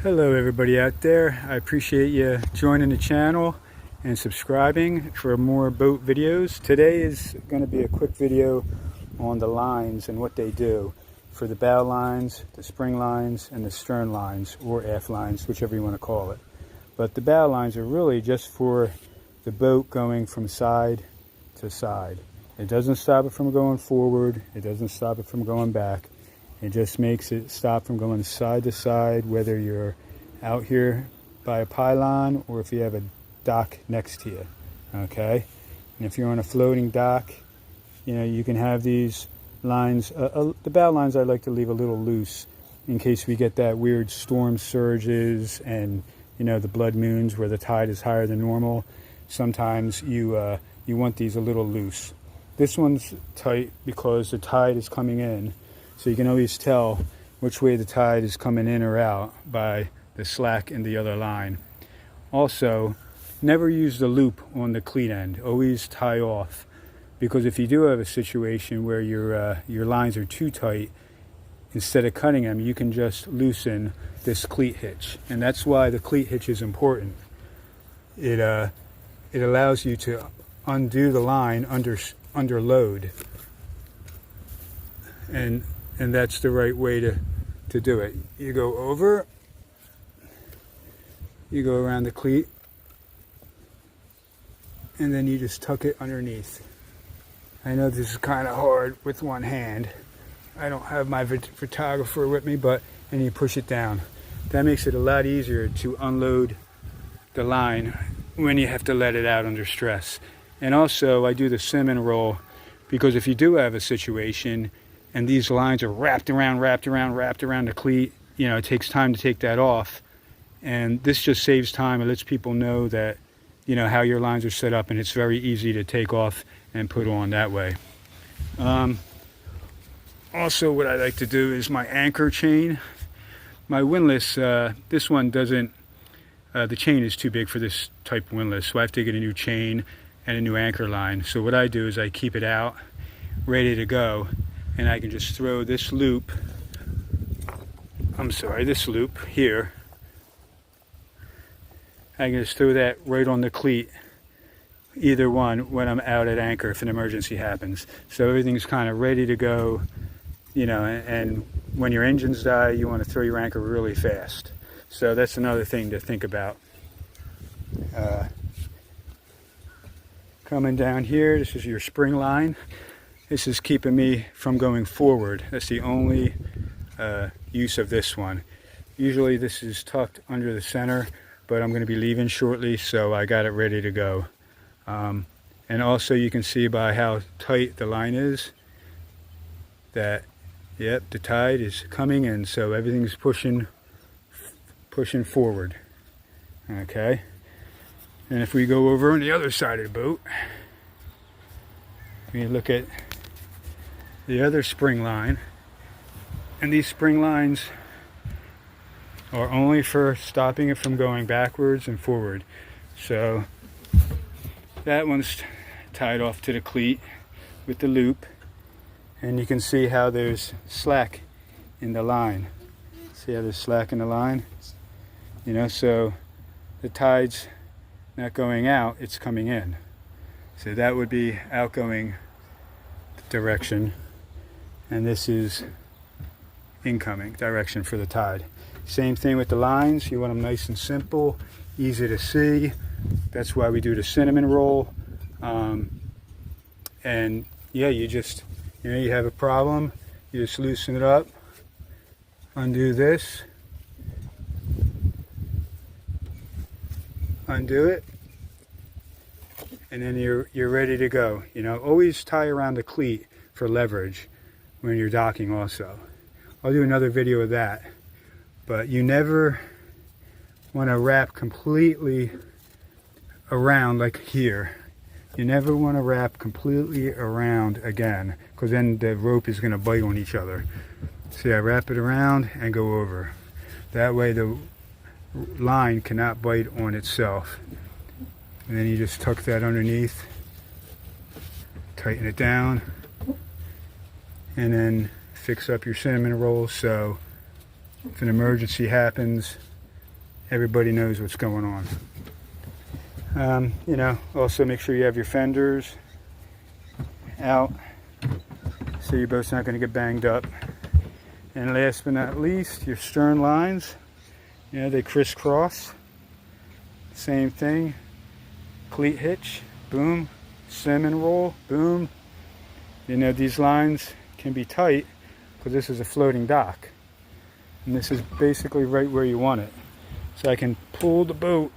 Hello everybody out there. I appreciate you joining the channel and subscribing for more boat videos. Today is going to be a quick video on the lines and what they do for the bow lines, the spring lines, and the stern lines, or aft lines, whichever you want to call it. But the bow lines are really just for the boat going from side to side. It doesn't stop it from going forward. It doesn't stop it from going back. It just makes it stop from going side to side, whether you're out here by a pylon or if you have a dock next to you, okay? And if you're on a floating dock, you know, you can have these lines. The bow lines I like to leave a little loose in case we get that weird storm surges and, you know, the blood moons where the tide is higher than normal. Sometimes you want these a little loose. This one's tight because the tide is coming in. So you can always tell which way the tide is coming in or out by the slack in the other line. Also, never use the loop on the cleat end. Always tie off, because if you do have a situation where your lines are too tight, instead of cutting them, you can just loosen this cleat hitch. And that's why the cleat hitch is important. It allows you to undo the line under load. And that's the right way to do it. You go over, you go around the cleat, and then you just tuck it underneath. I know this is kind of hard with one hand. I don't have my photographer with me, and you push it down. That makes it a lot easier to unload the line when you have to let it out under stress. And also, I do the cinnamon roll, because if you do have a situation and these lines are wrapped around the cleat, you know, it takes time to take that off. And this just saves time. It lets people know that, you know, how your lines are set up, and it's very easy to take off and put on that way. Also, what I like to do is my anchor chain. My windlass, this one doesn't, the chain is too big for this type of windlass, so I have to get a new chain and a new anchor line. So what I do is I keep it out, ready to go, and I can just throw this loop, this loop here, I can just throw that right on the cleat, either one, when I'm out at anchor if an emergency happens. So everything's kind of ready to go, you know, and when your engines die, you want to throw your anchor really fast. So that's another thing to think about. Coming down here, this is your spring line. This is keeping me from going forward. That's the only use of this one. Usually this is tucked under the center, but I'm going to be leaving shortly, so I got it ready to go. And also you can see by how tight the line is that, yep, the tide is coming in, so everything's pushing forward. Okay. And if we go over on the other side of the boat, we look at the other spring line, and these spring lines are only for stopping it from going backwards and forward. So that one's tied off to the cleat with the loop, and you can see how there's slack in the line. See how there's slack in the line? You know, so the tide's not going out, it's coming in. So that would be outgoing direction, and this is incoming direction for the tide. Same thing with the lines. You want them nice and simple, easy to see. That's why we do the cinnamon roll. And yeah, you just, you know, you have a problem, you just loosen it up, undo this, undo it, and then you're ready to go. You know, always tie around the cleat for leverage when you're docking also. I'll do another video of that. But you never want to wrap completely around like here. You never want to wrap completely around again, because then the rope is going to bite on each other. See, I wrap it around and go over. That way the line cannot bite on itself. And then you just tuck that underneath, tighten it down, and then fix up your cinnamon rolls so if an emergency happens, everybody knows what's going on. You know, also make sure you have your fenders out so your boat's not going to get banged up. And last but not least, your stern lines, you know, they crisscross. Same thing, cleat hitch, boom, cinnamon roll, boom. You know, these lines can be tight because this is a floating dock. And this is basically right where you want it. So I can pull the boat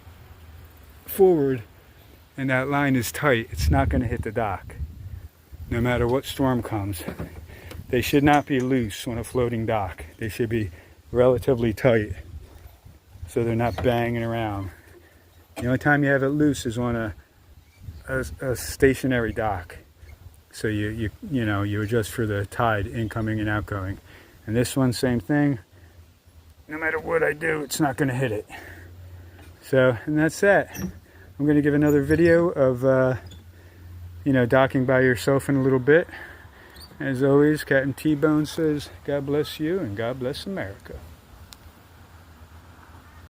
forward and that line is tight. It's not going to hit the dock, no matter what storm comes. They should not be loose on a floating dock. They should be relatively tight so they're not banging around. The only time you have it loose is on a stationary dock. So you know, you adjust for the tide incoming and outgoing. And this one, same thing. No matter what I do, it's not going to hit it. So, and that's that. I'm going to give another video of, you know, docking by yourself in a little bit. As always, Captain-TBone says, God bless you and God bless America.